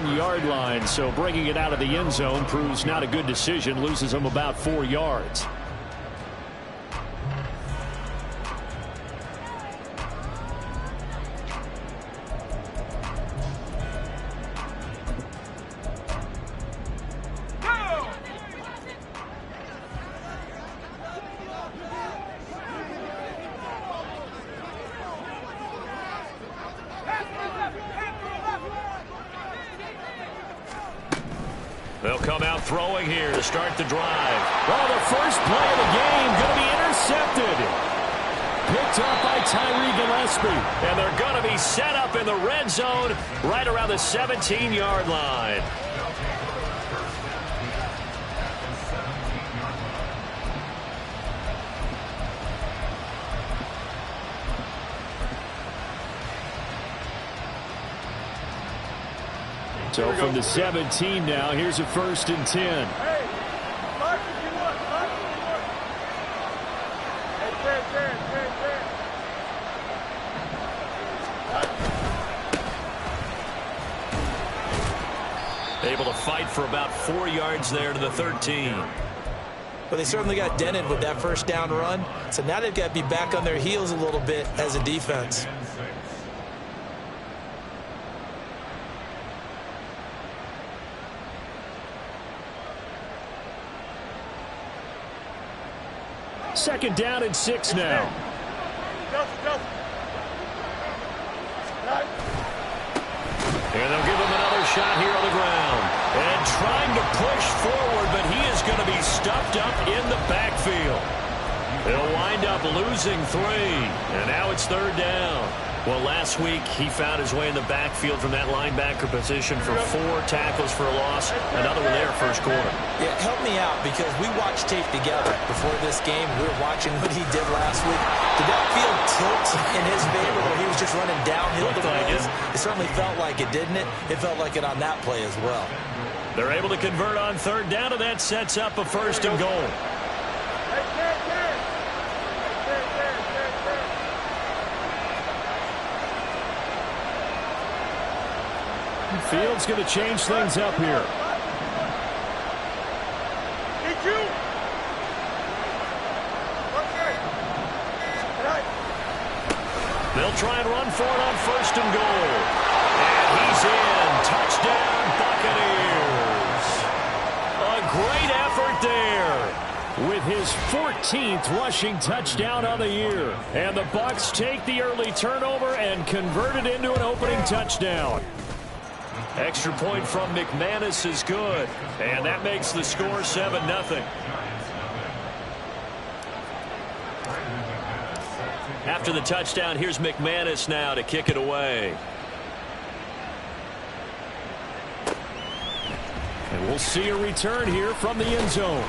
10-yard line, so bringing it out of the end zone proves not a good decision. Loses him about 4 yards. They'll come out throwing here to start the drive. Well, the first play of the game going to be intercepted. Picked up by Tyree Gillespie. And they're going to be set up in the red zone right around the 17-yard line. So from the 17 now, here's a 1st and 10. Able to fight for about 4 yards there to the 13. Well, they certainly got dented with that first down run. So now they've got to be back on their heels a little bit as a defense. Second down and 6 now. And they'll give him another shot here on the ground. And trying to push forward, but he is going to be stuffed up in the backfield. They'll wind up losing 3. And now it's 3rd down. Well, last week he found his way in the backfield from that linebacker position for 4 tackles for a loss. Another one there first quarter. Yeah, help me out because we watched tape together before this game. We were watching what he did last week. Did that field tilt in his favor where he was just running downhill? It certainly felt like it, didn't it? It felt like it on that play as well. They're able to convert on 3rd down, and that sets up a 1st and goal. Field's going to change things up here. They'll try and run for it on 1st and goal. And he's in. Touchdown, Buccaneers. A great effort there. With his 14th rushing touchdown on the year. And the Bucs take the early turnover and convert it into an opening touchdown. Extra point from McManus is good. And that makes the score 7-0. After the touchdown, here's McManus now to kick it away. And we'll see a return here from the end zone.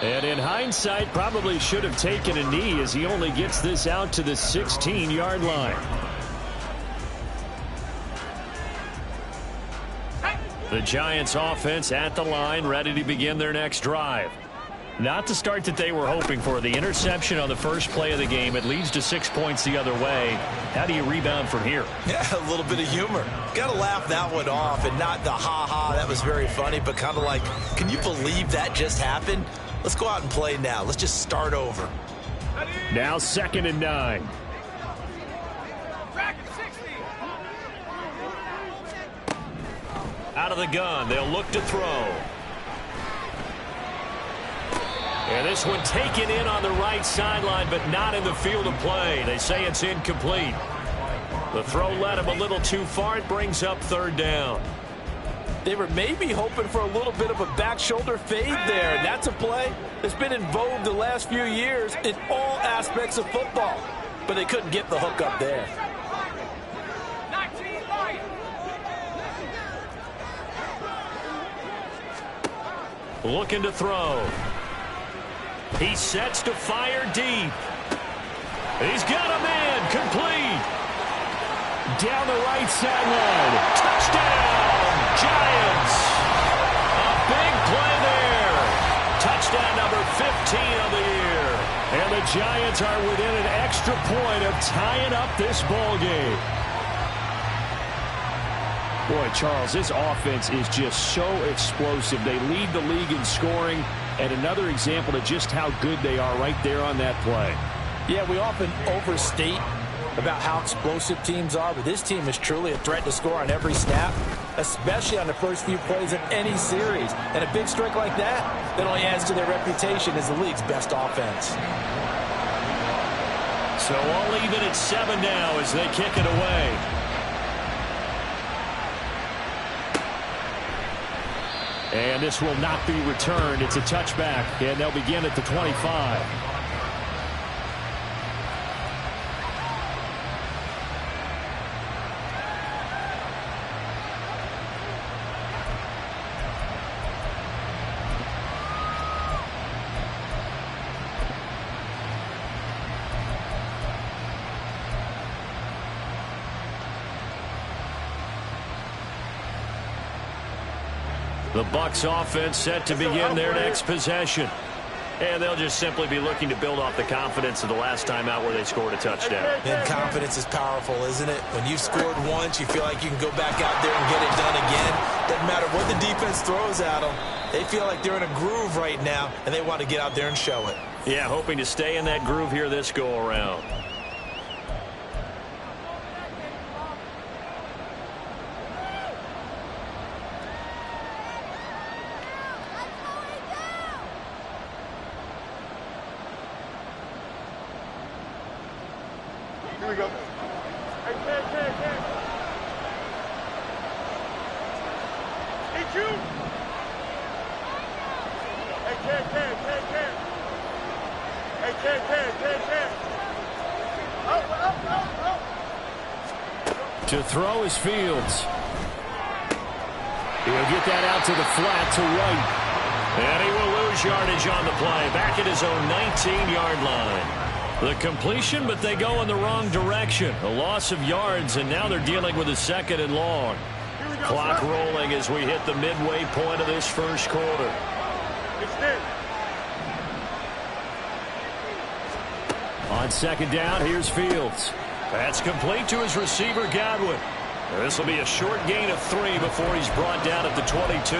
And in hindsight, probably should have taken a knee as he only gets this out to the 16-yard line. The Giants offense at the line, ready to begin their next drive. Not the start that they were hoping for. The interception on the first play of the game. It leads to 6 points the other way. How do you rebound from here? Yeah, a little bit of humor. Got to laugh that one off and not the ha-ha. That was very funny, but kind of like, can you believe that just happened? Let's go out and play now. Let's just start over. Now 2nd and 9. Out of the gun, they'll look to throw. And this one taken in on the right sideline, but not in the field of play. They say it's incomplete. The throw led him a little too far. It brings up 3rd down. They were maybe hoping for a little bit of a back shoulder fade there. And that's a play that's been in vogue the last few years in all aspects of football. But they couldn't get the hook up there. Looking to throw. He sets to fire deep. He's got a man. Complete. Down the right sideline. Touchdown, Giants. A big play there. Touchdown number 15 of the year. And the Giants are within an extra point of tying up this ball game. Boy, Charles, this offense is just so explosive. They lead the league in scoring, and another example of just how good they are right there on that play. Yeah, we often overstate about how explosive teams are, but this team is truly a threat to score on every snap, especially on the first few plays in any series. And a big strike like that only adds to their reputation as the league's best offense. So all even at 7 now as they kick it away. And this will not be returned. It's a touchback, and they'll begin at the 25. The Bucs offense set to begin their next possession. And they'll just simply be looking to build off the confidence of the last time out where they scored a touchdown. And confidence is powerful, isn't it? When you've scored once, you feel like you can go back out there and get it done again. Doesn't matter what the defense throws at them. They feel like they're in a groove right now, and they want to get out there and show it. Yeah, hoping to stay in that groove here this go-around. Here we go. Hey, Ken. Hey, June. Hey, Ken. Hey, Ken. Up. To throw is Fields. He'll get that out to the flat to White. And he will lose yardage on the play. Back at his own 19-yard line. The completion, but they go in the wrong direction. A loss of yards, and now they're dealing with a 2nd and long. Clock rolling as we hit the midway point of this first quarter. On 2nd down, here's Fields. That's complete to his receiver, Godwin. This will be a short gain of 3 before he's brought down at the 22.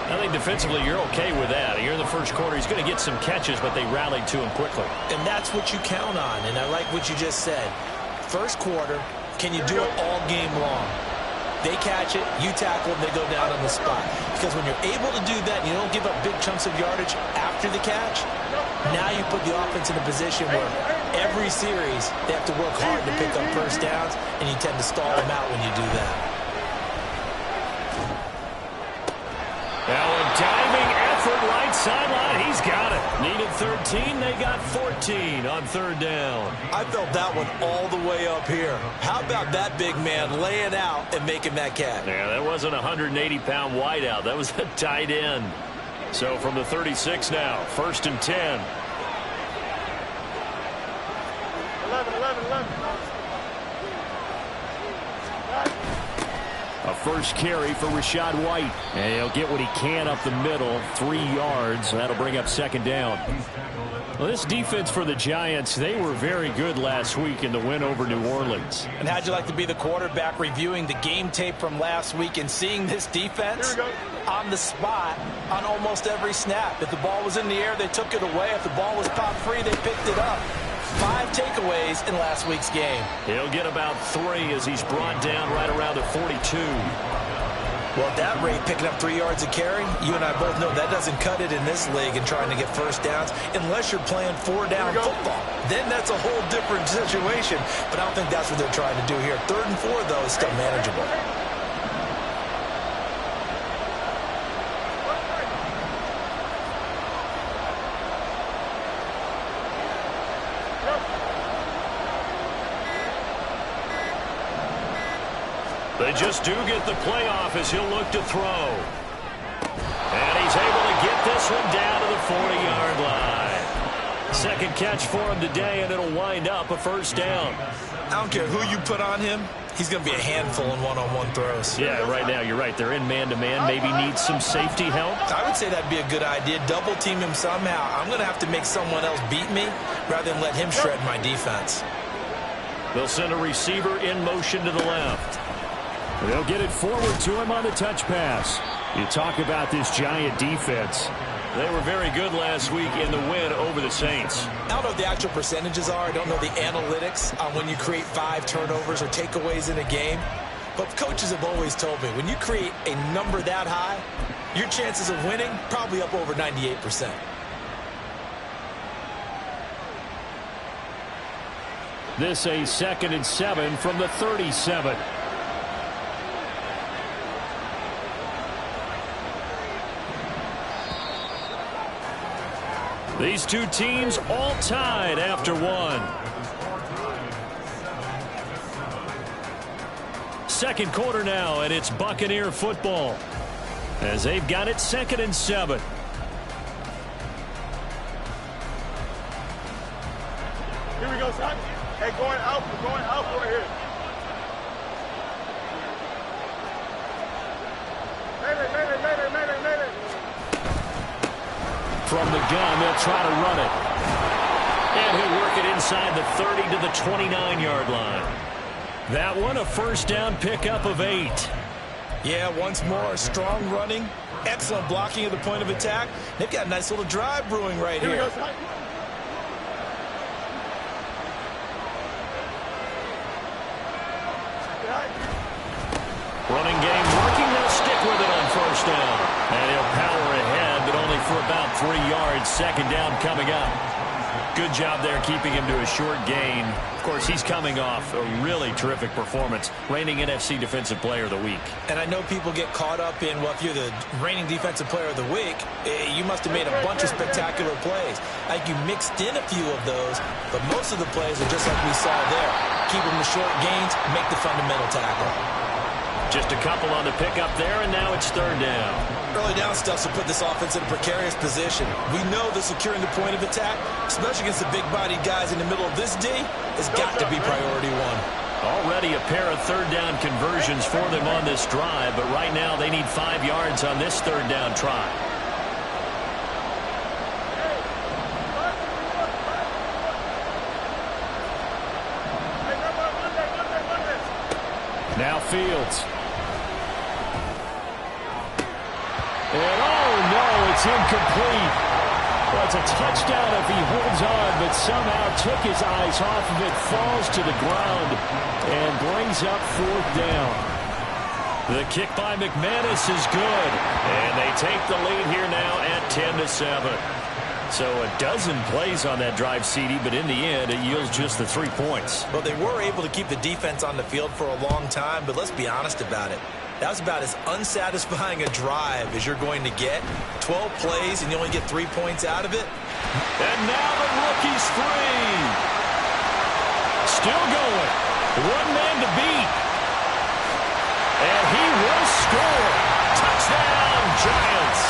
I think defensively you're okay with that. Here in the first quarter, he's going to get some catches, but they rallied to him quickly. And that's what you count on, and I like what you just said. First quarter, can you do it all game long? They catch it, you tackle them, they go down on the spot. Because when you're able to do that, and you don't give up big chunks of yardage after the catch, now you put the offense in a position where every series they have to work hard to pick up first downs, and you tend to stall them out when you do that. Now a diving effort right sideline. He's got it. Needed 13. They got 14 on 3rd down. I felt that one all the way up here. How about that big man laying out and making that catch? Yeah, that wasn't a 180-pound wideout. That was a tight end. So from the 36 now, 1st and 10. 11. A first carry for Rachaad White. And he'll get what he can up the middle. 3 yards. That'll bring up 2nd down. Well, this defense for the Giants, they were very good last week in the win over New Orleans. And how'd you like to be the quarterback reviewing the game tape from last week and seeing this defense on the spot on almost every snap? If the ball was in the air, they took it away. If the ball was popped free, they picked it up. 5 takeaways in last week's game. He'll get about 3 as he's brought down right around the 42. Well, at that rate, picking up 3 yards a carry, you and I both know that doesn't cut it in this league and trying to get first downs unless you're playing 4-down football. Then that's a whole different situation, but I don't think that's what they're trying to do here. 3rd and 4, though, is still manageable. They just do get the playoff as he'll look to throw. And he's able to get this one down to the 40-yard line. 2nd catch for him today, and it'll wind up a 1st down. I don't care who you put on him. He's going to be a handful in one-on-one throws. Yeah, right now you're right. They're in man-to-man. Maybe needs some safety help. I would say that'd be a good idea. Double team him somehow. I'm going to have to make someone else beat me rather than let him shred my defense. They'll send a receiver in motion to the left. They'll get it forward to him on the touch pass. You talk about this Giant defense. They were very good last week in the win over the Saints. I don't know what the actual percentages are. I don't know the analytics on when you create 5 turnovers or takeaways in a game. But coaches have always told me, when you create a number that high, your chances of winning probably up over 98%. This a 2nd and 7 from the 37. These two teams all tied after one. Second quarter now, and it's Buccaneer football as they've got it 2nd and 7. Here we go, son. Hey, going out. We're going out right here. Mayday. From the gun, they'll try to run it. And he'll work it inside the 30 to the 29-yard line. That one a first down pickup of 8. Yeah, once more, strong running, excellent blocking at the point of attack. They've got a nice little drive brewing right here. We go, son. Running game working. They'll stick with it on first down. And he'll power ahead, but only for about 3 yards. Second down coming up. Good job there keeping him to a short gain. Of course, he's coming off a really terrific performance. Reigning NFC Defensive Player of the Week. And I know people get caught up in, well, if you're the reigning Defensive Player of the Week, you must have made a bunch of spectacular plays. I think you mixed in a few of those, but most of the plays are just like we saw there. Keep them to short gains, make the fundamental tackle. Just a couple on the pickup there, and now it's third down. Early down stuff to put this offense in a precarious position. We know that securing the point of attack, especially against the big-bodied guys in the middle of this D, has got to be priority one. Already a pair of third down conversions for them on this drive, but right now they need 5 yards on this third down try. Now Fields. And oh no, it's incomplete. Well, it's a touchdown if he holds on, but somehow took his eyes off of it, falls to the ground, and brings up 4th down. The kick by McManus is good, and they take the lead here now at 10-7. So a dozen plays on that drive, CD, but in the end, it yields just the 3 points. Well, they were able to keep the defense on the field for a long time, but let's be honest about it. That was about as unsatisfying a drive as you're going to get. 12 plays, and you only get 3 points out of it. And now the rookie's free. Still going. One man to beat. And he will score. Touchdown, Giants.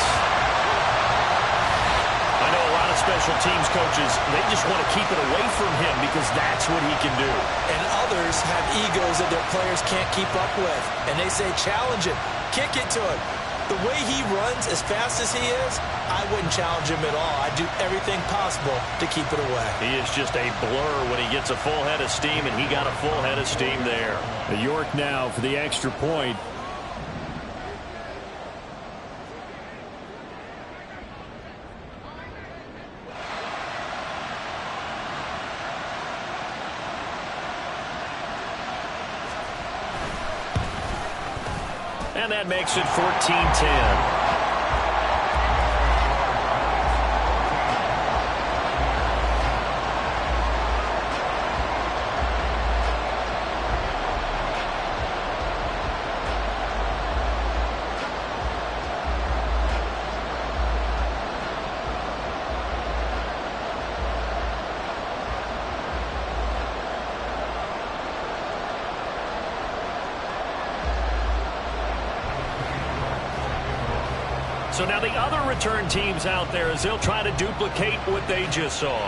I know a lot of special teams coaches, they just want to keep it away from him because that's what he can do. And others have egos that their players can't keep up with. And they say, challenge him, kick it to him. The way he runs as fast as he is, I wouldn't challenge him at all. I'd do everything possible to keep it away. He is just a blur when he gets a full head of steam, and he got a full head of steam there. York now for the extra point. And that makes it 14-10. So now the other return teams out there as they'll try to duplicate what they just saw.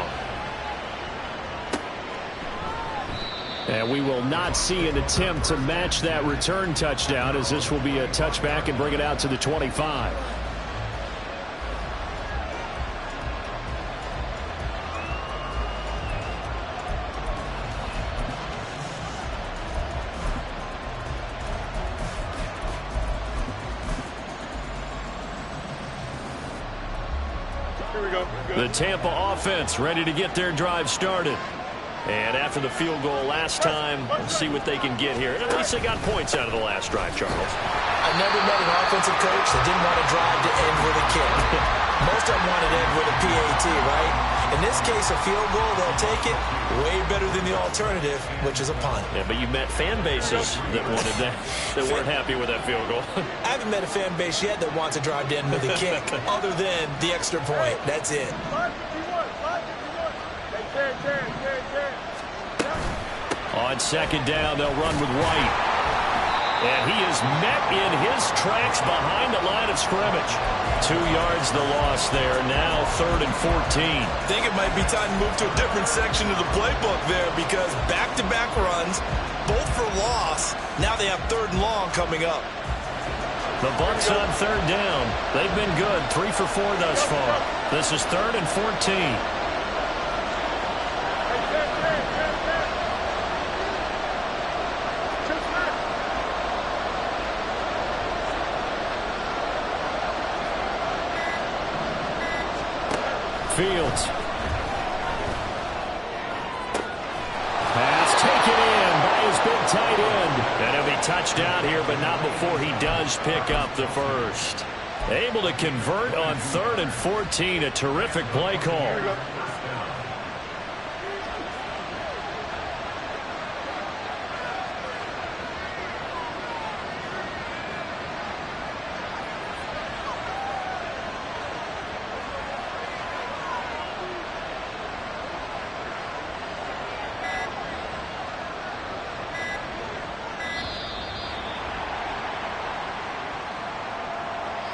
And we will not see an attempt to match that return touchdown, as this will be a touchback and bring it out to the 25. Here we go. The Tampa offense ready to get their drive started. And after the field goal last time, we'll see what they can get here. And at least they got points out of the last drive, Charles. I've never met an offensive coach that didn't want to drive to end with a kick. Most of them want to end with a PAT, right? In this case, a field goal, they'll take it. Way better than the alternative, which is a punt. Yeah, but you met fan bases that wanted that, that weren't happy with that field goal. I haven't met a fan base yet that wants to drive to end with a kick, other than the extra point. That's it. On second down, they'll run with White. And he is met in his tracks behind the line of scrimmage. 2 yards the loss there. Now 3rd and 14. I think it might be time to move to a different section of the playbook there, because back-to-back runs, both for loss. Now they have 3rd and long coming up. The Bucs on 3rd down. They've been good. 3 for 4 thus far. This is 3rd and 14. Fields. Pass taken in by his big tight end. And he'll be touched out here, but not before he does pick up the first. Able to convert on 3rd and 14. A terrific play call.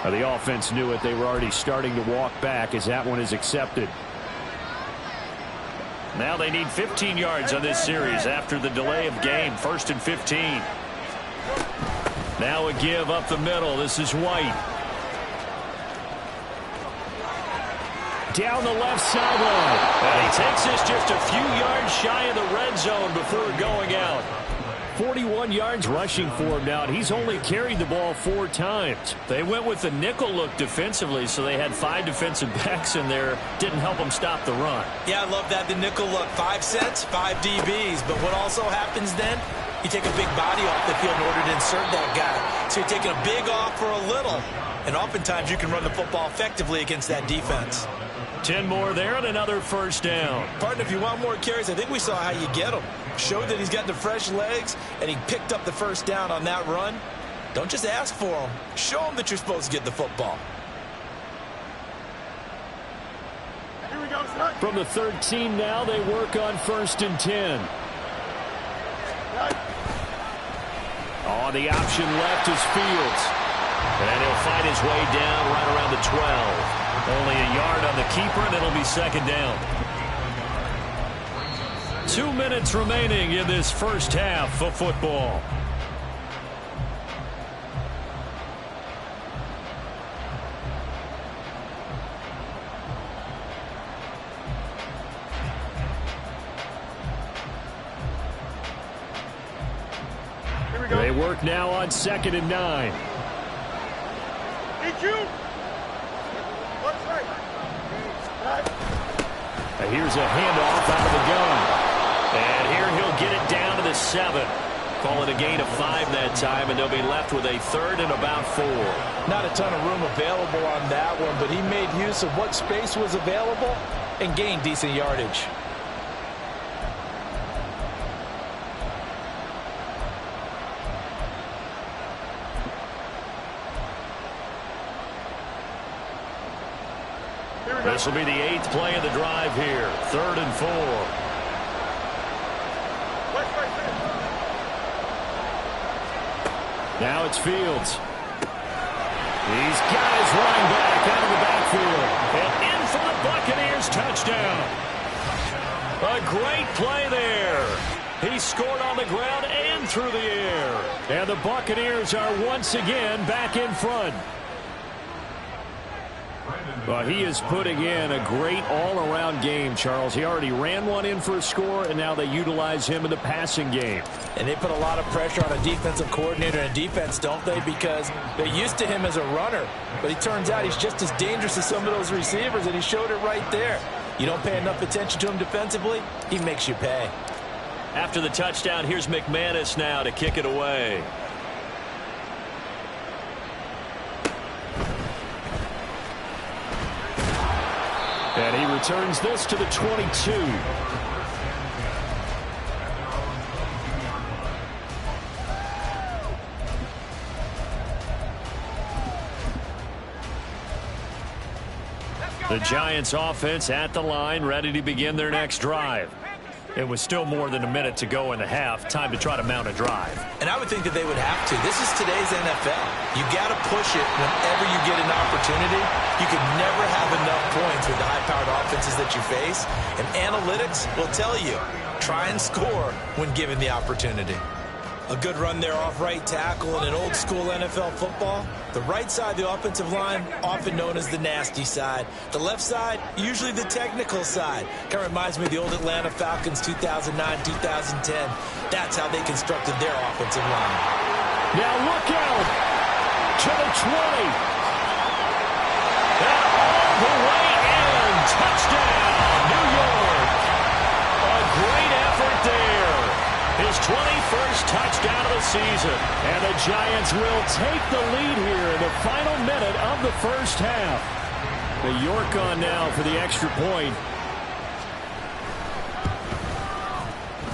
The offense knew it. They were already starting to walk back as that one is accepted. Now they need 15 yards on this series after the delay of game. 1st and 15. Now a give up the middle. This is White. Down the left sideline. And he takes this just a few yards shy of the red zone before going out. 41 yards rushing for him now. He's only carried the ball 4 times. They went with the nickel look defensively, so they had 5 defensive backs in there. Didn't help them stop the run. Yeah, I love that, the nickel look. 5 sets, 5 DBs. But what also happens then, you take a big body off the field in order to insert that guy. So you're taking a big off for a little. And oftentimes you can run the football effectively against that defense. 10 more there and another 1st down. Partner, if you want more carries, I think we saw how you get him. Showed that he's got the fresh legs, and he picked up the 1st down on that run. Don't just ask for him. Show him that you're supposed to get the football. Here we go, son. From the 13 now, they work on 1st and 10. Oh, the option left is Fields. And he'll find his way down right around the 12. Only a yard on the keeper, and it'll be 2nd down. 2 minutes remaining in this first half of football. They work now on 2nd and 9. Need you. Here's a handoff out of the gun. And here he'll get it down to the 7. Call it a gain of 5 that time, and they'll be left with a 3rd and about 4. Not a ton of room available on that one, but he made use of what space was available and gained decent yardage. This will be the 8th play of the drive here. 3rd and 4. Now it's Fields. He's got his running back out of the backfield. And in for the Buccaneers touchdown. A great play there. He scored on the ground and through the air. And the Buccaneers are once again back in front. Well, he is putting in a great all-around game, Charles. He already ran one in for a score, and now they utilize him in the passing game. And they put a lot of pressure on a defensive coordinator and defense, don't they? Because they're used to him as a runner. But it turns out he's just as dangerous as some of those receivers, and he showed it right there. You don't pay enough attention to him defensively, he makes you pay. After the touchdown, here's McManus now to kick it away. And he returns this to the 22. The Giants offense at the line, ready to begin their next drive. It was still more than a minute to go in the half. Time to try to mount a drive. And I would think that they would have to. This is today's NFL. You got to push it whenever you get an opportunity. You could never have enough points with the high-powered offenses that you face. And analytics will tell you, try and score when given the opportunity. A good run there off right tackle in an old-school NFL football. The right side of the offensive line, often known as the nasty side. The left side, usually the technical side. Kind of reminds me of the old Atlanta Falcons 2009-2010. That's how they constructed their offensive line. Now look out to the 20. And all the way in. Touchdown, New York. A great effort there. His 21st touchdown of the season. And the Giants will take the lead here in the final minute of the first half. The York on now for the extra point.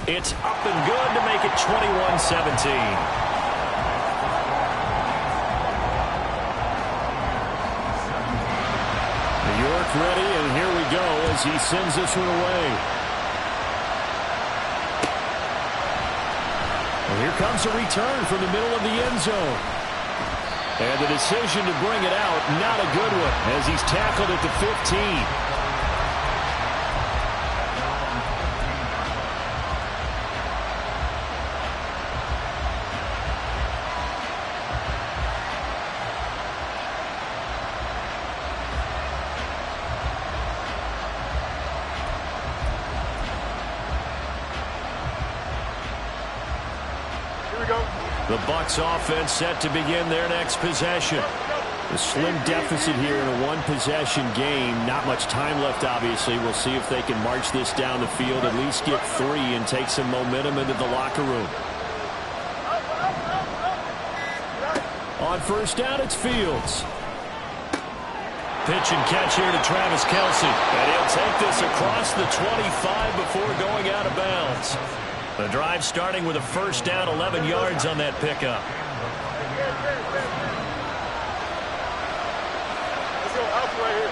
It's up and good to make it 21-17. York ready, and here we go as he sends this one away. Well, here comes a return from the middle of the end zone. And the decision to bring it out, not a good one, as he's tackled at the 15. The Bucs offense set to begin their next possession. A slim deficit here in a one-possession game. Not much time left, obviously. We'll see if they can march this down the field, at least get 3, and take some momentum into the locker room. On first down, it's Fields. Pitch and catch here to Travis Kelce. And he'll take this across the 25 before going out of bounds. The drive starting with a first down, 11 yards on that pickup. Let's go out right here.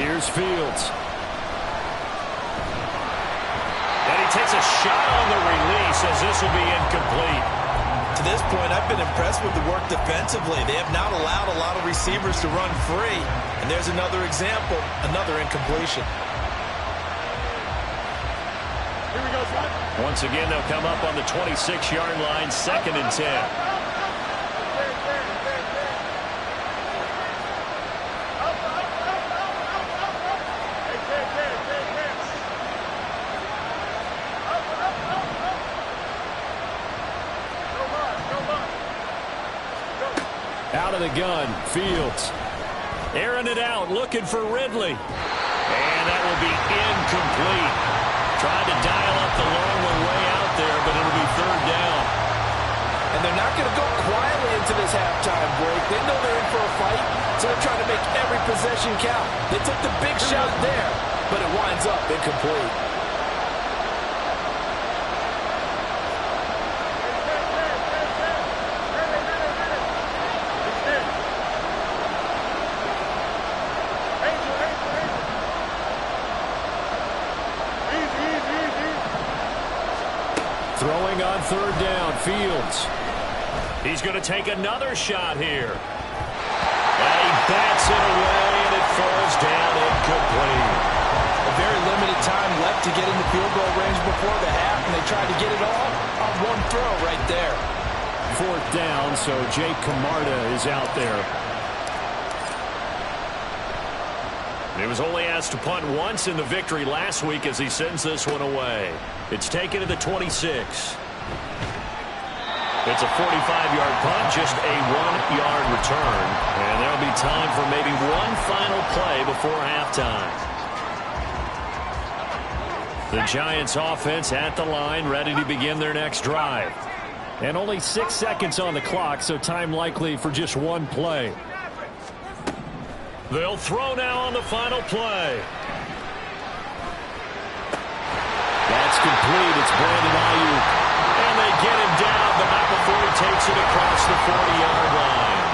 Here's Fields. And he takes a shot on the release as this will be incomplete. To this point, I've been impressed with the work defensively. They have not allowed a lot of receivers to run free. And there's another example, another incompletion. Here we go, son. Once again, they'll come up on the 26-yard line, 2nd and 10. Out of the gun, Fields. Airing it out, looking for Ridley. And that will be incomplete. Tried to dial up the long one way out there, but it'll be 3rd down. And they're not going to go quietly into this halftime break. They know they're in for a fight, so they're trying to make every possession count. They took the big shot there, but it winds up incomplete. Throwing on 3rd down, Fields. He's going to take another shot here. And he bats it away, and it falls down incomplete. A very limited time left to get into field goal range before the half, and they tried to get it all on one throw right there. 4th down, so Jake Camarda is out there. He was only asked to punt once in the victory last week as he sends this one away. It's taken to the 26. It's a 45-yard punt, just a 1-yard return. And there'll be time for maybe one final play before halftime. The Giants offense at the line, ready to begin their next drive. And only 6 seconds on the clock, so time likely for just one play. They'll throw now on the final play. That's complete. It's Brandon Ayuk. And they get him down, but not before he takes it across the 40-yard line.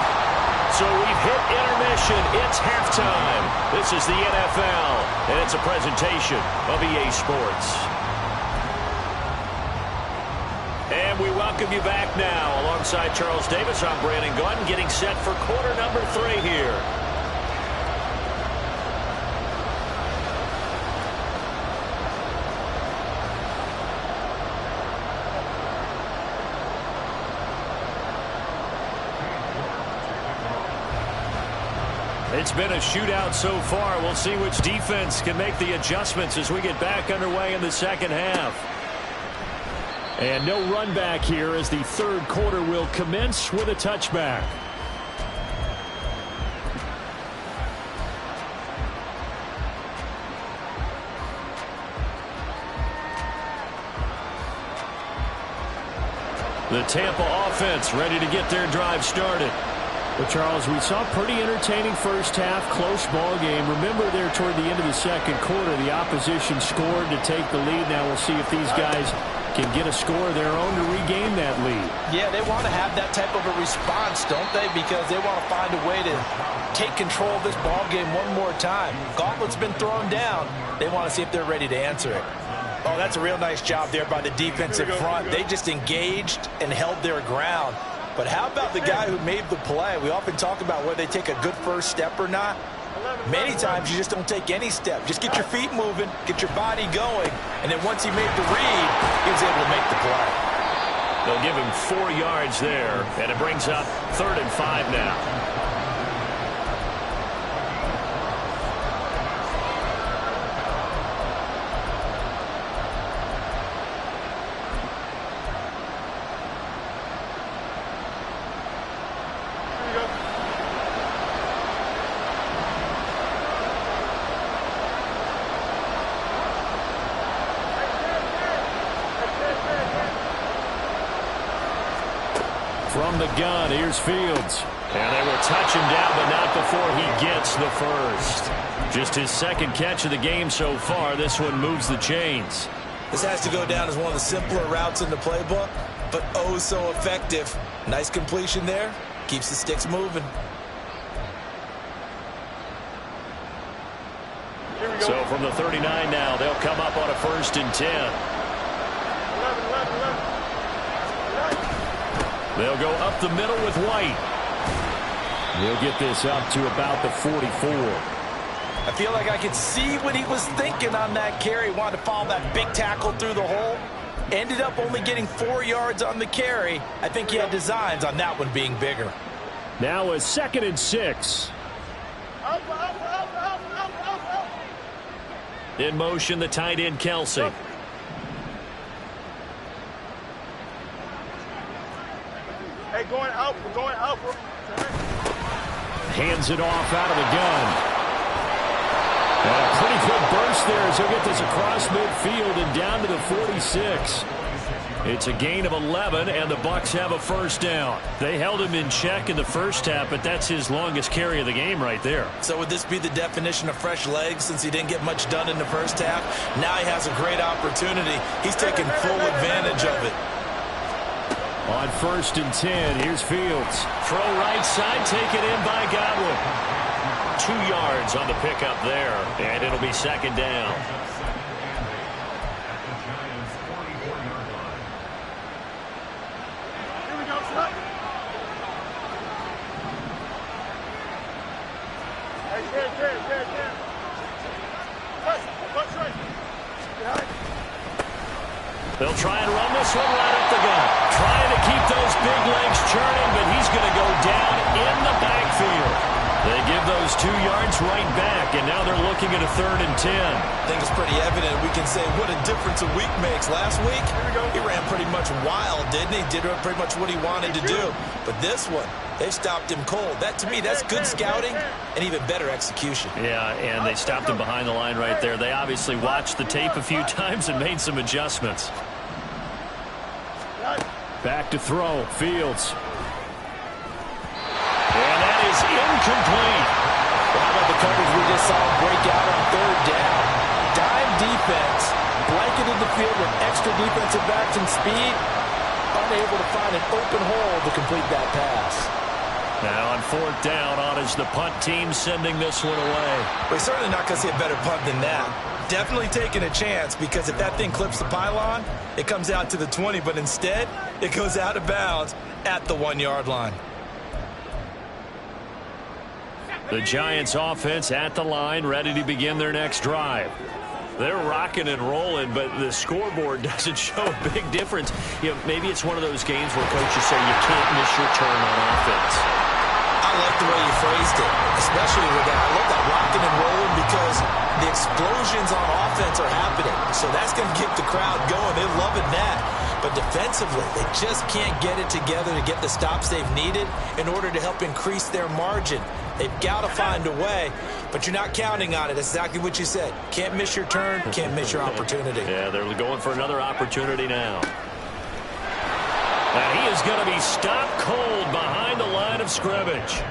So we've hit intermission. It's halftime. This is the NFL, and it's a presentation of EA Sports. And we welcome you back now. Alongside Charles Davis, I'm Brandon Gunn, getting set for quarter number 3 here. It's been a shootout so far. We'll see which defense can make the adjustments as we get back underway in the second half. And no run back here as the 3rd quarter will commence with a touchback. The Tampa offense ready to get their drive started. But, Charles, we saw a pretty entertaining first half, close ball game. Remember there toward the end of the 2nd quarter, the opposition scored to take the lead. Now we'll see if these guys can get a score of their own to regain that lead. Yeah, they want to have that type of a response, don't they? Because they want to find a way to take control of this ball game one more time. Gauntlet's been thrown down. They want to see if they're ready to answer it. Oh, that's a real nice job there by the defensive front. They just engaged and held their ground. But how about the guy who made the play? We often talk about whether they take a good first step or not. Many times you just don't take any step. Just get your feet moving, get your body going, and then once he made the read, he was able to make the play. They'll give him 4 yards there, and it brings up 3rd and 5 now. From the gun, here's Fields. And they will touch him down, but not before he gets the first. Just his 2nd catch of the game so far. This one moves the chains. This has to go down as one of the simpler routes in the playbook, but oh so effective. Nice completion there. Keeps the sticks moving. So from the 39 now, they'll come up on a 1st and 10. They'll go up the middle with White. He'll get this up to about the 44. I feel like I could see what he was thinking on that carry. Wanted to follow that big tackle through the hole. Ended up only getting 4 yards on the carry. I think he had designs on that one being bigger. Now a 2nd and 6. In motion, the tight end, Kelsey. Hey, going out. We're going out. Hands it off out of the gun. And a pretty good burst there as he'll get this across midfield and down to the 46. It's a gain of 11, and the Bucs have a 1st down. They held him in check in the first half, but that's his longest carry of the game right there. So would this be the definition of fresh legs since he didn't get much done in the first half? Now he has a great opportunity. He's taking full advantage of it. On 1st and 10, here's Fields. Throw right side, taken in by Godwin. 2 yards on the pickup there, and it'll be 2nd down. Here we go, son. Hey, good. Touch right. They'll try and run this one right up the gut. Trying to keep those big legs churning, but he's going to go down in the backfield. They give those 2 yards right back, and now they're looking at a 3rd and 10. I think it's pretty evident. We can say what a difference a week makes. Last week, he ran pretty much wild, didn't he? Did pretty much what he wanted to do. But this one, they stopped him cold. That, to me, that's good scouting and even better execution. Yeah, and they stopped him behind the line right there. They obviously watched the tape a few times and made some adjustments. Back to throw, Fields. And that is incomplete. Well, how about the coverage we just saw break out on 3rd down? Dime defense, blanketed the field with extra defensive backs and speed, unable to find an open hole to complete that pass. Now on 4th down, on is the punt team sending this one away. We're certainly not going to see a better punt than that. Definitely taking a chance, because if that thing clips the pylon, it comes out to the 20, but instead, it goes out of bounds at the 1-yard line. The Giants offense at the line, ready to begin their next drive. They're rocking and rolling, but the scoreboard doesn't show a big difference. You know, maybe it's one of those games where coaches say you can't miss your turn on offense. I like the way you phrased it, especially with that. I love that rocking and rolling, because the explosions on offense are happening. So that's going to get the crowd going. They're loving that. But defensively, they just can't get it together to get the stops they've needed in order to help increase their margin. They've got to find a way, but you're not counting on it. That's exactly what you said. Can't miss your turn, can't miss your opportunity. Yeah, they're going for another opportunity now. And he is going to be stopped cold behind the line of scrimmage.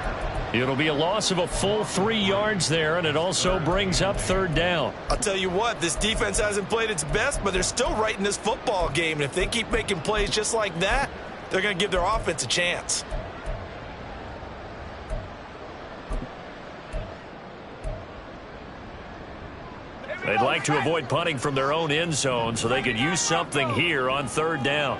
It'll be a loss of a full 3 yards there, and it also brings up 3rd down. I'll tell you what, this defense hasn't played its best, but they're still right in this football game. And if they keep making plays just like that, they're going to give their offense a chance. They'd like to avoid punting from their own end zone, so they could use something here on 3rd down.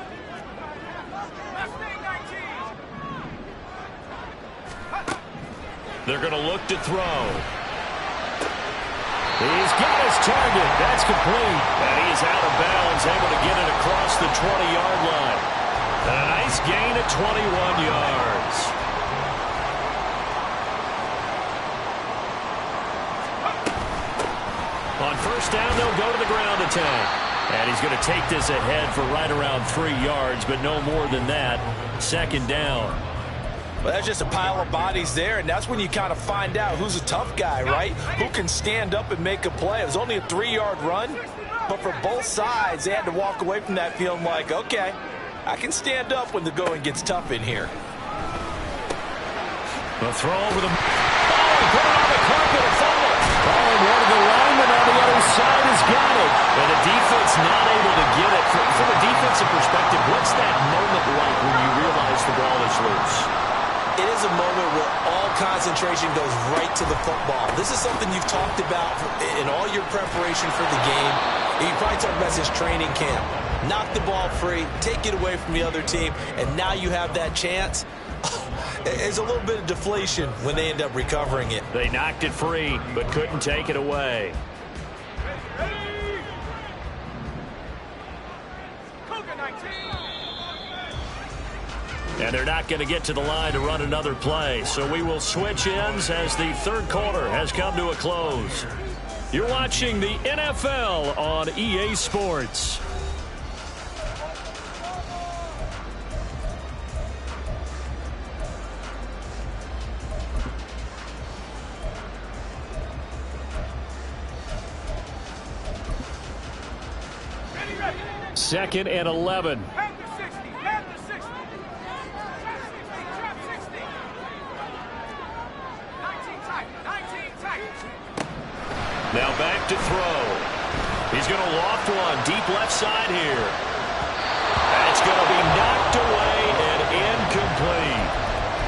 They're going to look to throw. He's got his target. That's complete. And he's out of bounds, able to get it across the 20-yard line. And a nice gain at 21 yards. On 1st down, they'll go to the ground attack. And he's going to take this ahead for right around 3 yards, but no more than that. 2nd down. Well, that's just a pile of bodies there, and that's when you kind of find out who's a tough guy, right? Who can stand up and make a play. It was only a 3-yard run, but for both sides, they had to walk away from that feeling like, okay, I can stand up when the going gets tough in here. The throw over the... Oh, he put it on the carpet, a fumble. Oh, and one of the linemen on the other side has got it. And the defense not able to get it. From a defensive perspective, what's that moment like when you realize the ball is loose? It is a moment where all concentration goes right to the football. This is something you've talked about in all your preparation for the game. You probably talked about this training camp. Knock the ball free, take it away from the other team, and now you have that chance. There's a little bit of deflation when they end up recovering it. They knocked it free, but couldn't take it away. And they're not going to get to the line to run another play. So we will switch ends as the 3rd quarter has come to a close. You're watching the NFL on EA Sports. Second and 11. Now back to throw. He's going to loft one deep left side here. And it's going to be knocked away and incomplete.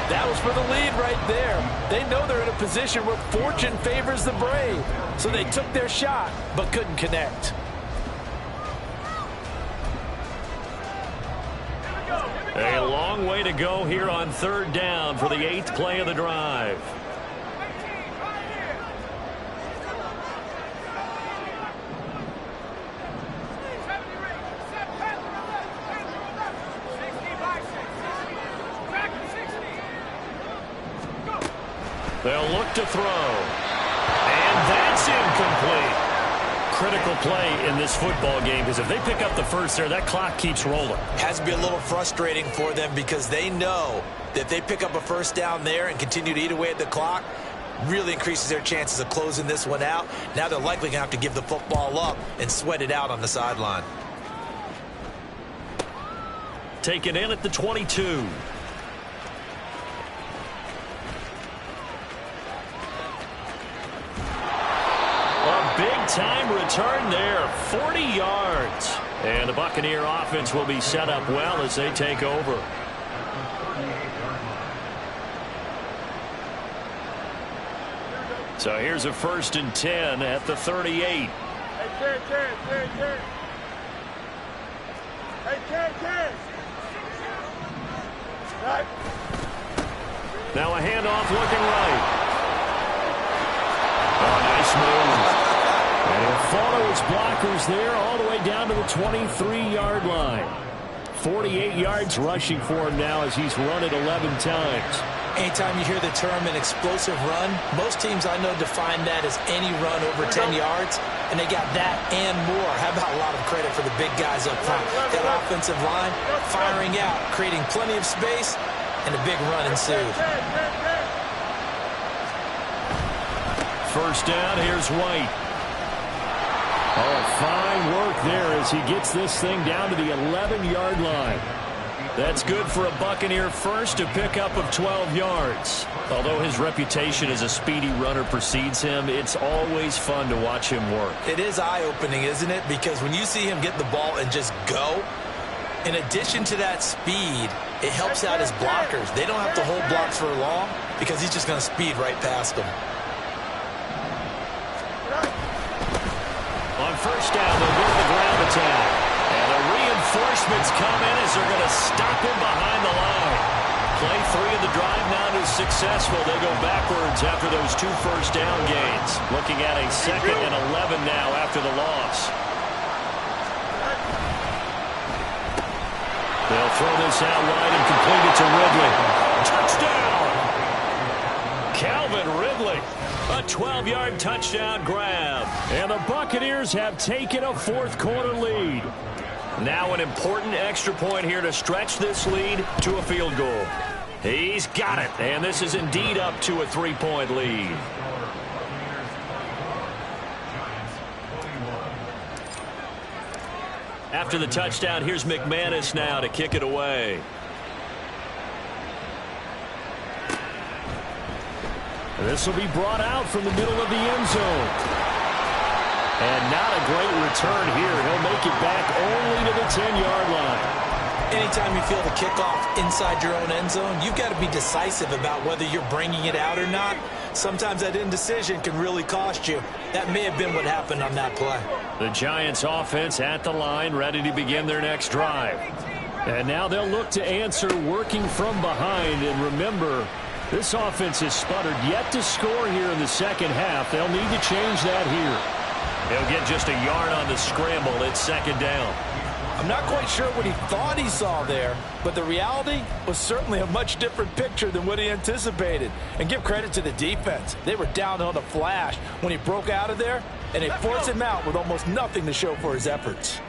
That was for the lead right there. They know they're in a position where fortune favors the brave. So they took their shot, but couldn't connect. A long way to go here on 3rd down for the 8th play of the drive. They'll look to throw. And that's incomplete. Critical play in this football game, because if they pick up the first there, that clock keeps rolling. Has to be a little frustrating for them because they know that if they pick up a first down there and continue to eat away at the clock, really increases their chances of closing this one out. Now they're likely going to have to give the football up and sweat it out on the sideline. Take it in at the 22. Big-time return there, 40 yards. And the Buccaneer offense will be set up well as they take over. So here's a 1st and 10 at the 38. Hey, Ken. Hey, Ken. Right. Now a handoff looking right. Oh, nice move. And he'll follow his blockers there all the way down to the 23-yard line. 48 yards rushing for him now as he's run it 11 times. Anytime you hear the term an explosive run, most teams I know define that as any run over 10 yards, and they got that and more. How about a lot of credit for the big guys up front? That offensive line firing out, creating plenty of space, and a big run ensued. First down, here's White. Oh, fine work there as he gets this thing down to the 11-yard line. That's good for a Buccaneer first, a pickup of 12 yards. Although his reputation as a speedy runner precedes him, it's always fun to watch him work. It is eye-opening, isn't it? Because when you see him get the ball and just go, in addition to that speed, it helps out his blockers. They don't have to hold blocks for long because he's just going to speed right past them. On first down, they'll go to the ground attack. And the reinforcements come in as they're going to stop him behind the line. Play 3 of the drive now is successful. They go backwards after those 2 first down gains. Looking at a 2nd and 11 now after the loss. They'll throw this out wide and complete it to Ridley. Touchdown! Calvin Ridley. A 12-yard touchdown grab. And the Buccaneers have taken a 4th quarter lead. Now an important extra point here to stretch this lead to a field goal. He's got it. And this is indeed up to a 3-point lead. After the touchdown, here's McManus now to kick it away. This will be brought out from the middle of the end zone. And not a great return here. He'll make it back only to the 10-yard line. Anytime you feel the kickoff inside your own end zone, you've got to be decisive about whether you're bringing it out or not. Sometimes that indecision can really cost you. That may have been what happened on that play. The Giants offense at the line, ready to begin their next drive. And now they'll look to answer working from behind. And remember, this offense has sputtered yet to score here in the second half. They'll need to change that here. He'll get just a yard on the scramble. It's 2nd down. I'm not quite sure what he thought he saw there, but the reality was certainly a much different picture than what he anticipated. And give credit to the defense. They were down on a flash when he broke out of there, and they forced him out with almost nothing to show for his efforts.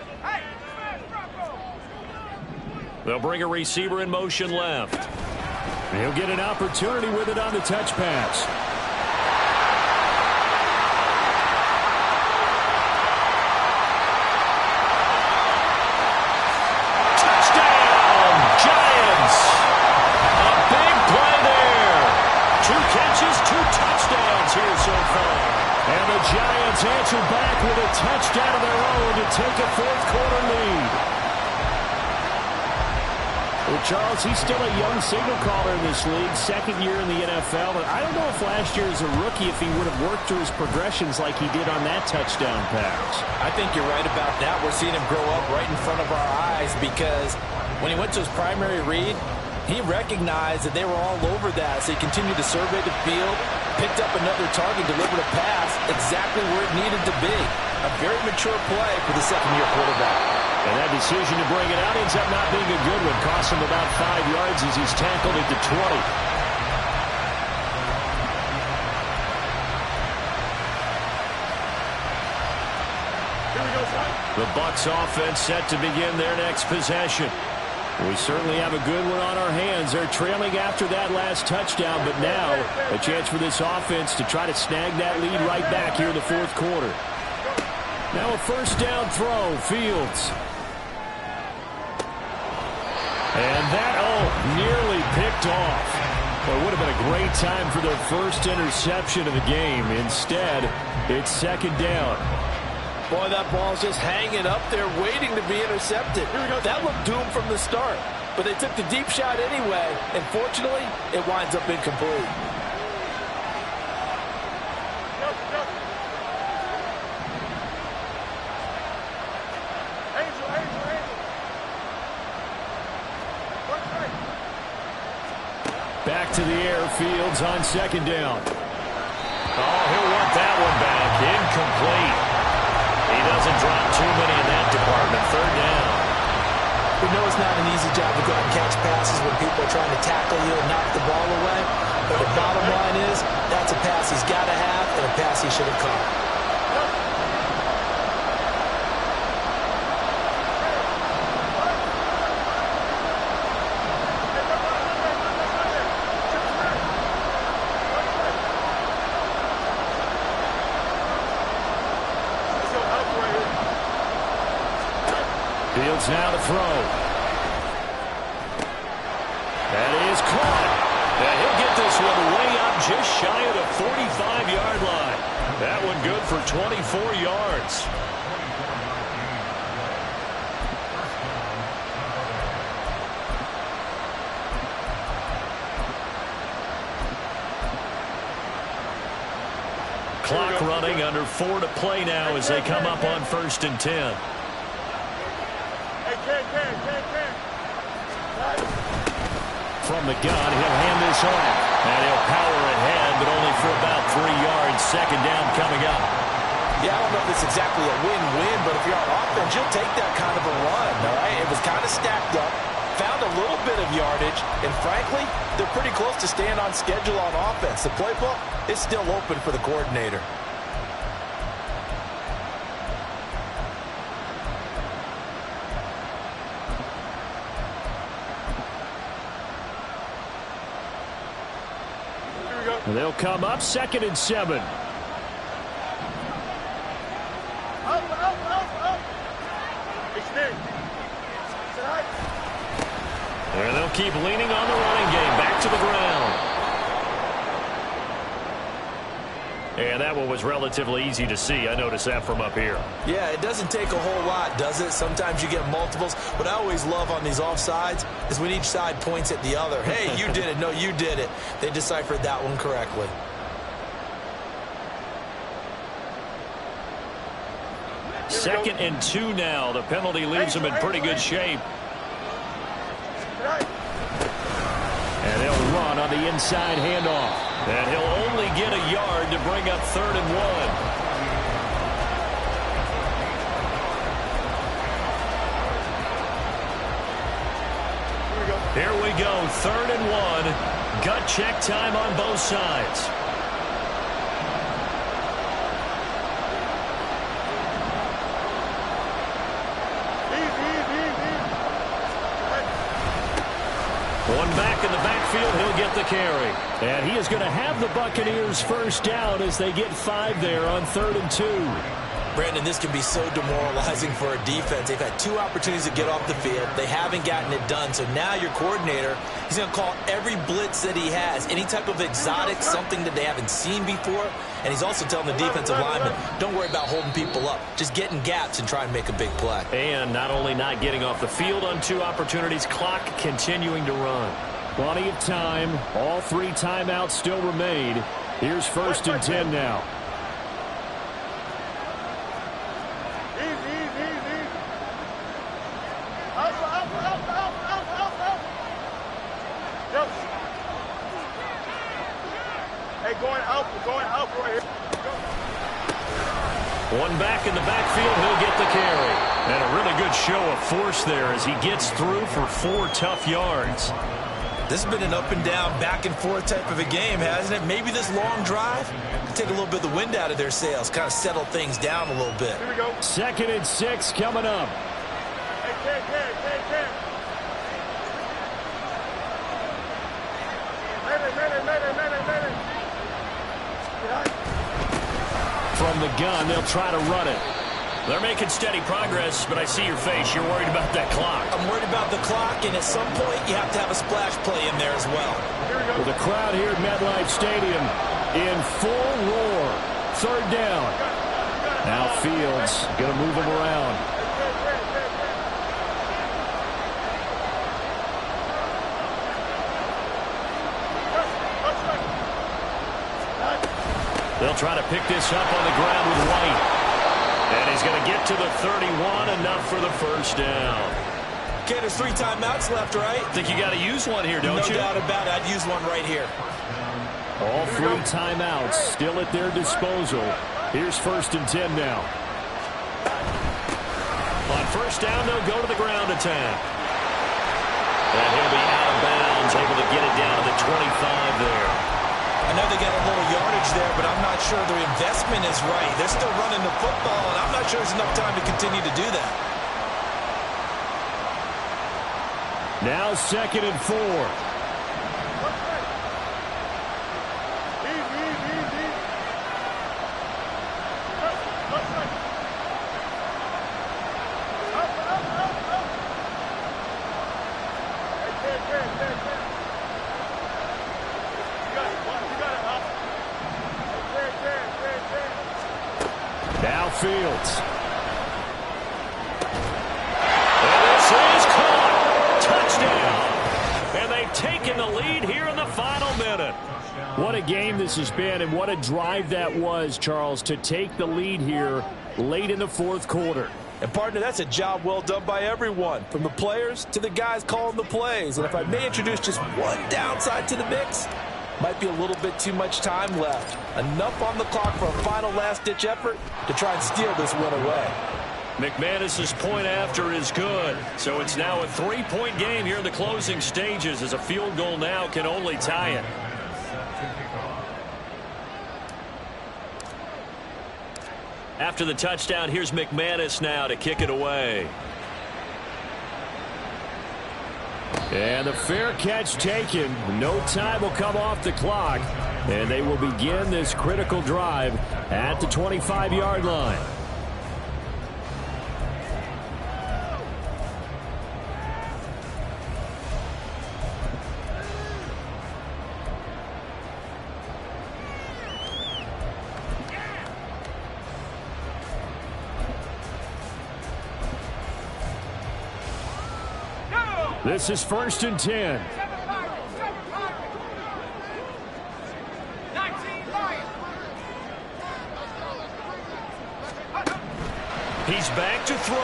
They'll bring a receiver in motion left. He'll get an opportunity with it on the touch pass. Touchdown, Giants! A big play there. 2 catches, 2 touchdowns here so far. And the Giants answer back with a touchdown of their own to take a 4th quarter lead. Well, Charles, he's still a young signal caller in this league, 2nd year in the NFL. But I don't know if last year as a rookie if he would have worked through his progressions like he did on that touchdown pass. I think you're right about that. We're seeing him grow up right in front of our eyes because when he went to his primary read, he recognized that they were all over that. So he continued to survey the field, picked up another target, delivered a pass exactly where it needed to be. A very mature play for the 2nd-year quarterback. And that decision to bring it out ends up not being a good one. Cost him about 5 yards as he's tackled at the 20. The Bucs offense set to begin their next possession. We certainly have a good one on our hands. They're trailing after that last touchdown, but now a chance for this offense to try to snag that lead right back here in the fourth quarter. Now a first down throw, Fields. And that, nearly picked off. Well, it would have been a great time for their first interception of the game. Instead, it's second down. Boy, that ball's just hanging up there waiting to be intercepted. That looked doomed from the start. But they took the deep shot anyway, and fortunately, it winds up incomplete. Back to the air, Fields on second down. Oh, he'll want that one back. Incomplete. He doesn't drop too many in that department. Third down. We know it's not an easy job to go out and catch passes when people are trying to tackle you and knock the ball away. But the bottom line is, that's a pass he's got to have and a pass he should have caught. Fields now to throw. That is caught. And he'll get this one way up just shy of the 45-yard line. That one good for 24 yards. Clock running, under 4 to play now as they come up on 1st and 10. From the gun, he'll hand this off. And he'll power ahead, but only for about 3 yards. Second down coming up. Yeah, I don't know if it's exactly a win-win, but if you're on offense, you'll take that kind of a run, all right? It was kind of stacked up, found a little bit of yardage, and frankly, they're pretty close to staying on schedule on offense. The playbook is still open for the coordinator. They'll come up 2nd and 7. And they'll keep leaning on the running game. Back to the ground. And that one was relatively easy to see. I noticed that from up here. Yeah, it doesn't take a whole lot, does it? Sometimes you get multiples. What I always love on these offsides is when each side points at the other. Hey, you did it. No, you did it. They deciphered that one correctly. Second and 2 now. The penalty leaves them in pretty good shape. And he'll run on the inside handoff. And he'll only get a yard to bring up 3rd and 1. Here we go, 3rd and 1. Gut check time on both sides. One back in the backfield, he'll get the carry. And he is going to have the Buccaneers first down as they get 5 there on 3rd and 2. Brandon, this can be so demoralizing for a defense. They've had 2 opportunities to get off the field. They haven't gotten it done. So now your coordinator, he's going to call every blitz that he has, any type of exotic, something that they haven't seen before. And he's also telling the defensive lineman, don't worry about holding people up. Just get in gaps and try and make a big play. And not only not getting off the field on 2 opportunities, clock continuing to run. Plenty of time. All 3 timeouts still remain. Here's 1st and 10 now. Going out right here. One back in the backfield, he'll get the carry. And a really good show of force there as he gets through for 4 tough yards. This has been an up and down, back and forth type of a game, hasn't it? Maybe this long drive can take a little bit of the wind out of their sails, kind of settle things down a little bit. Here we go. 2nd and 6 coming up. Hey, Cam. Mayday. From the gun, they'll try to run it. They're making steady progress, but I see your face. You're worried about that clock. I'm worried about the clock, and at some point, you have to have a splash play in there as well. With the crowd here at MetLife Stadium in full roar. 3rd down. Now Fields going to move him around. They'll try to pick this up on the ground with White. And he's going to get to the 31, enough for the 1st down. Okay, there's 3 timeouts left, right? Think you got to use one here, don't you? No doubt about it. I'd use one right here. All 3 timeouts still at their disposal. Here's 1st and 10 now. On 1st down, they'll go to the ground attack. And he'll be out of bounds, able to get it down to the 25 there. I know they got a little yardage there, but I'm not sure their investment is right. They're still running the football, and I'm not sure there's enough time to continue to do that. Now 2nd and 4. Now Fields. And this is caught. Touchdown. And they've taken the lead here in the final minute. What a game this has been, and what a drive that was, Charles, to take the lead here late in the 4th quarter. And, partner, that's a job well done by everyone, from the players to the guys calling the plays. And if I may introduce just one downside to the mix, might be a little bit too much time left. Enough on the clock for a final last-ditch effort to try and steal this one away. McManus's point after is good. So it's now a 3-point game here in the closing stages, as a field goal now can only tie it. After the touchdown, here's McManus now to kick it away. And the fair catch taken. No time will come off the clock. And they will begin this critical drive at the 25-yard line. This is 1st and 10. He's back to throw.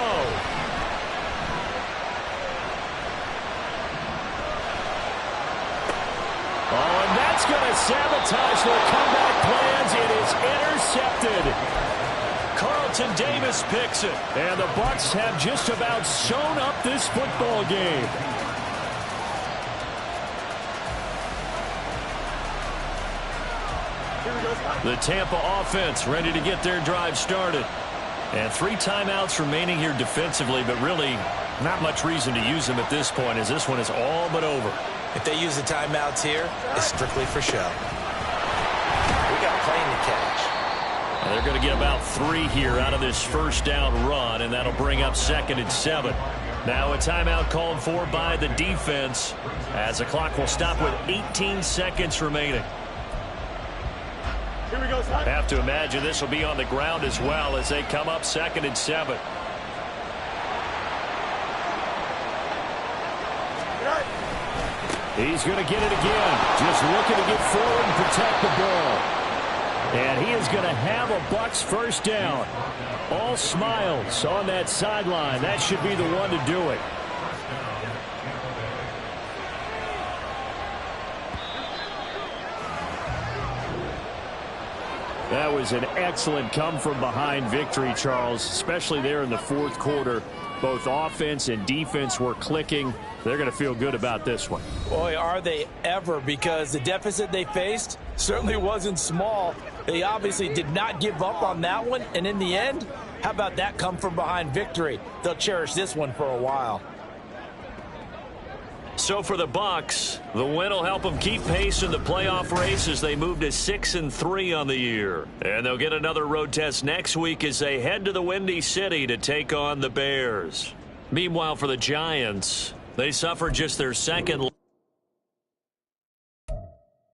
Oh, and that's going to sabotage their comeback plans. It is intercepted. Carlton Davis picks it. And the Bucs have just about sewn up this football game. The Tampa offense ready to get their drive started. And 3 timeouts remaining here defensively, but really not much reason to use them at this point, as this one is all but over. If they use the timeouts here, it's strictly for show. We got a plane to catch. And they're going to get about 3 here out of this 1st down run, and that'll bring up 2nd and 7. Now a timeout called for by the defense, as the clock will stop with 18 seconds remaining. Here we go, son. Have to imagine this will be on the ground as well as they come up 2nd and 7. He's going to get it again. Just looking to get forward and protect the ball. And he is going to have a Bucs 1st down. All smiles on that sideline. That should be the one to do it. That was an excellent come-from-behind victory, Charles, especially there in the 4th quarter. Both offense and defense were clicking. They're going to feel good about this one. Boy, are they ever, because the deficit they faced certainly wasn't small. They obviously did not give up on that one, and in the end, how about that come from behind victory? They'll cherish this one for a while. So for the Bucks, the win will help them keep pace in the playoff race as they move to 6-3 on the year. And they'll get another road test next week as they head to the Windy City to take on the Bears. Meanwhile, for the Giants, they suffered just their second